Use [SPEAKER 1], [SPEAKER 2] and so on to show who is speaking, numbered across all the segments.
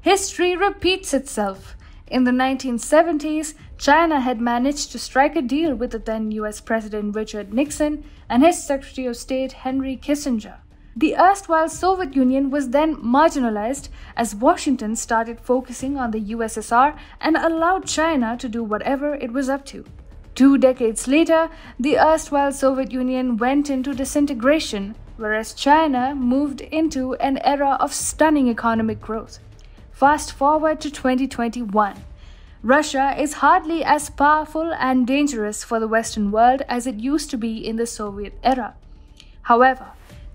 [SPEAKER 1] History repeats itself. In the 1970s, China had managed to strike a deal with the then US President Richard Nixon and his Secretary of State Henry Kissinger. The erstwhile Soviet Union was then marginalized as Washington started focusing on the USSR and allowed China to do whatever it was up to. 2 decades later, the erstwhile Soviet Union went into disintegration, whereas China moved into an era of stunning economic growth. Fast forward to 2021. Russia is hardly as powerful and dangerous for the Western world as it used to be in the Soviet era. However,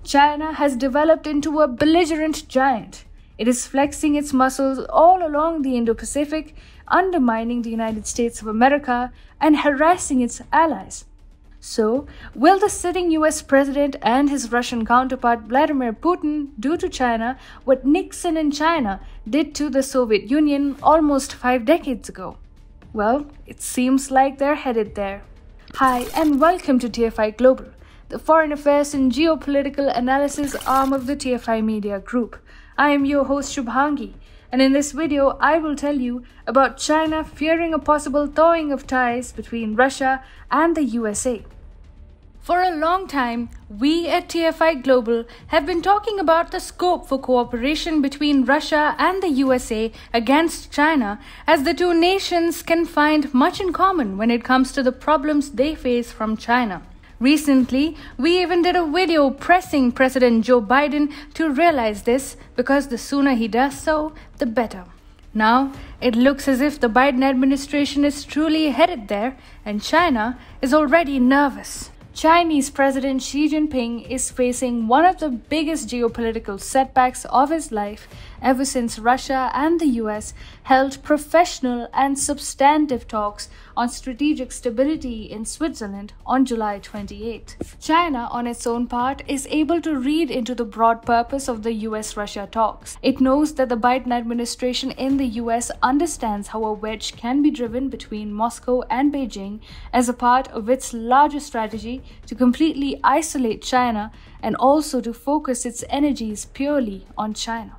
[SPEAKER 1] China has developed into a belligerent giant. It is flexing its muscles all along the Indo-Pacific, undermining the United States of America and harassing its allies. So, will the sitting US president and his Russian counterpart Vladimir Putin do to China what Nixon in China did to the Soviet Union almost 5 decades ago? Well, it seems like they're headed there. Hi, and welcome to TFI Global, the foreign affairs and geopolitical analysis arm of the TFI Media Group. I am your host Shubhangi, and in this video I will tell you about China fearing a possible thawing of ties between Russia and the USA. For a long time, we at TFI Global have been talking about the scope for cooperation between Russia and the USA against China, as the two nations can find much in common when it comes to the problems they face from China. Recently, we even did a video pressing President Joe Biden to realize this, because the sooner he does so, the better. Now, it looks as if the Biden administration is truly headed there, and China is already nervous. Chinese President Xi Jinping is facing one of the biggest geopolitical setbacks of his life ever since Russia and the US held professional and substantive talks on strategic stability in Switzerland on July 28. China, on its own part, is able to read into the broad purpose of the US-Russia talks. It knows that the Biden administration in the US understands how a wedge can be driven between Moscow and Beijing as a part of its larger strategy to completely isolate China and also to focus its energies purely on China.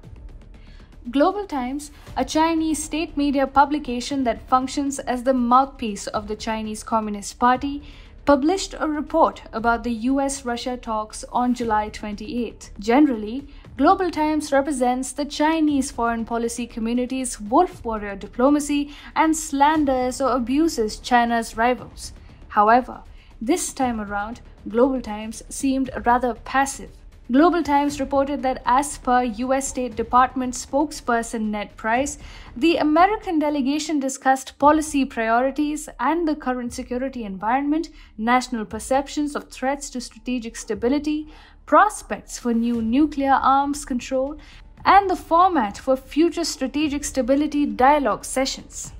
[SPEAKER 1] Global Times, a Chinese state media publication that functions as the mouthpiece of the Chinese Communist Party, published a report about the US-Russia talks on July 28. Generally, Global Times represents the Chinese foreign policy community's wolf warrior diplomacy and slanders or abuses China's rivals. However, this time around, Global Times seemed rather passive. Global Times reported that as per US State Department spokesperson Ned Price, the American delegation discussed policy priorities and the current security environment, national perceptions of threats to strategic stability, prospects for new nuclear arms control, and the format for future strategic stability dialogue sessions.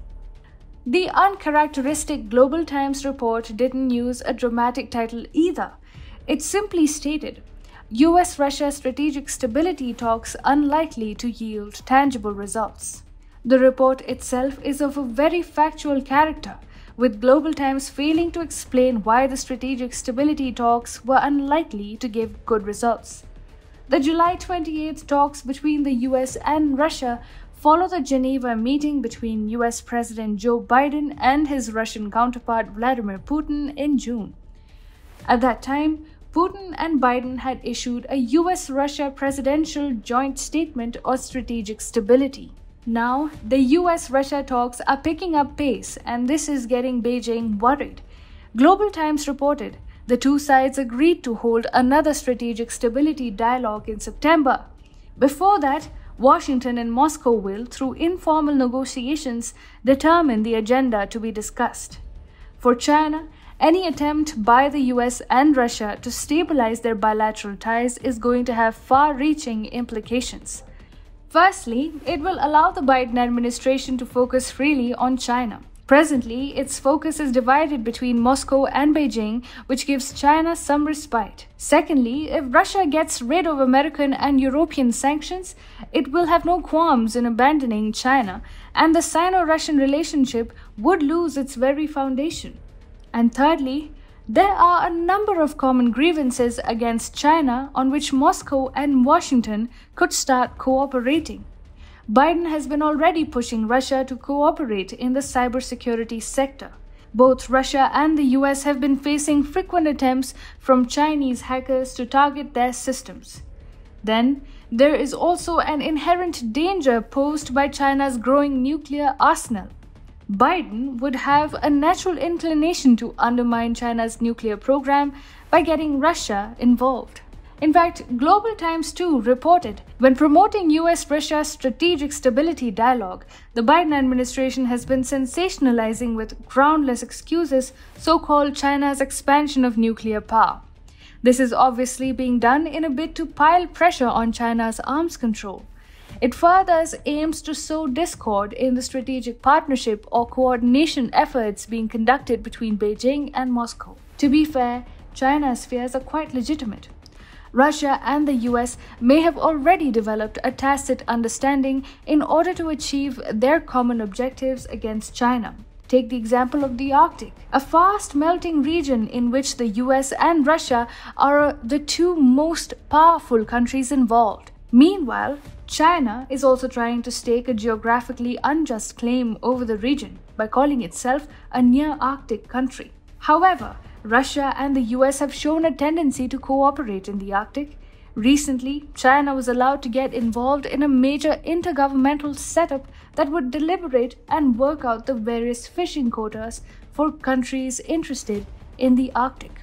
[SPEAKER 1] The uncharacteristic Global Times report didn't use a dramatic title either. It simply stated, US-Russia strategic stability talks unlikely to yield tangible results. The report itself is of a very factual character, with Global Times failing to explain why the strategic stability talks were unlikely to give good results. The July 28th talks between the US and Russia follow the Geneva meeting between US President Joe Biden and his Russian counterpart Vladimir Putin in June. At that time, Putin and Biden had issued a US-Russia presidential joint statement on strategic stability. Now, the US-Russia talks are picking up pace, and this is getting Beijing worried. Global Times reported the two sides agreed to hold another strategic stability dialogue in September. Before that, Washington and Moscow will, through informal negotiations, determine the agenda to be discussed. For China, any attempt by the US and Russia to stabilize their bilateral ties is going to have far-reaching implications. Firstly, it will allow the Biden administration to focus freely on China. Presently, its focus is divided between Moscow and Beijing, which gives China some respite. Secondly, if Russia gets rid of American and European sanctions, it will have no qualms in abandoning China, and the Sino-Russian relationship would lose its very foundation. And thirdly, there are a number of common grievances against China on which Moscow and Washington could start cooperating. Biden has been already pushing Russia to cooperate in the cybersecurity sector. Both Russia and the US have been facing frequent attempts from Chinese hackers to target their systems. Then, there is also an inherent danger posed by China's growing nuclear arsenal. Biden would have a natural inclination to undermine China's nuclear program by getting Russia involved. In fact, Global Times too reported, when promoting US-Russia strategic stability dialogue, the Biden administration has been sensationalizing with groundless excuses so-called China's expansion of nuclear power. This is obviously being done in a bid to pile pressure on China's arms control. It further aims to sow discord in the strategic partnership or coordination efforts being conducted between Beijing and Moscow. To be fair, China's fears are quite legitimate. Russia and the US may have already developed a tacit understanding in order to achieve their common objectives against China. Take the example of the Arctic, a fast-melting region in which the US and Russia are the two most powerful countries involved. Meanwhile, China is also trying to stake a geographically unjust claim over the region by calling itself a near-Arctic country. However, Russia and the US have shown a tendency to cooperate in the Arctic. Recently, China was allowed to get involved in a major intergovernmental setup that would deliberate and work out the various fishing quotas for countries interested in the Arctic.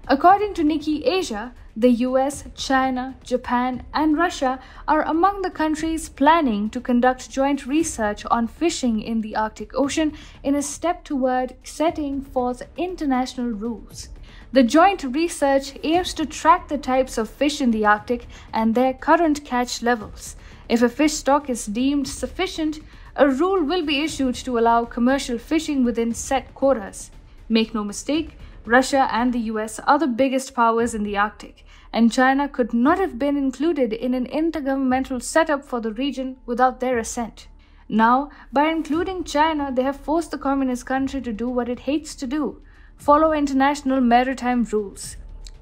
[SPEAKER 1] According to Nikkei Asia, the US, China, Japan, and Russia are among the countries planning to conduct joint research on fishing in the Arctic Ocean in a step toward setting forth international rules. The joint research aims to track the types of fish in the Arctic and their current catch levels. If a fish stock is deemed sufficient, a rule will be issued to allow commercial fishing within set quotas. Make no mistake, Russia and the US are the biggest powers in the Arctic, and China could not have been included in an intergovernmental setup for the region without their assent. Now, by including China, they have forced the communist country to do what it hates to do: follow international maritime rules.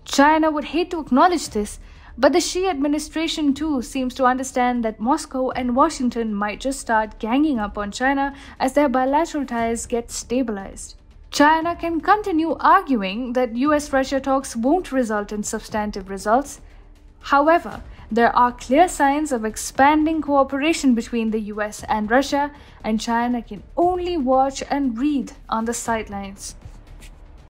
[SPEAKER 1] China would hate to acknowledge this, but the Xi administration too seems to understand that Moscow and Washington might just start ganging up on China as their bilateral ties get stabilized. China can continue arguing that US-Russia talks won't result in substantive results. However, there are clear signs of expanding cooperation between the US and Russia, and China can only watch and read on the sidelines.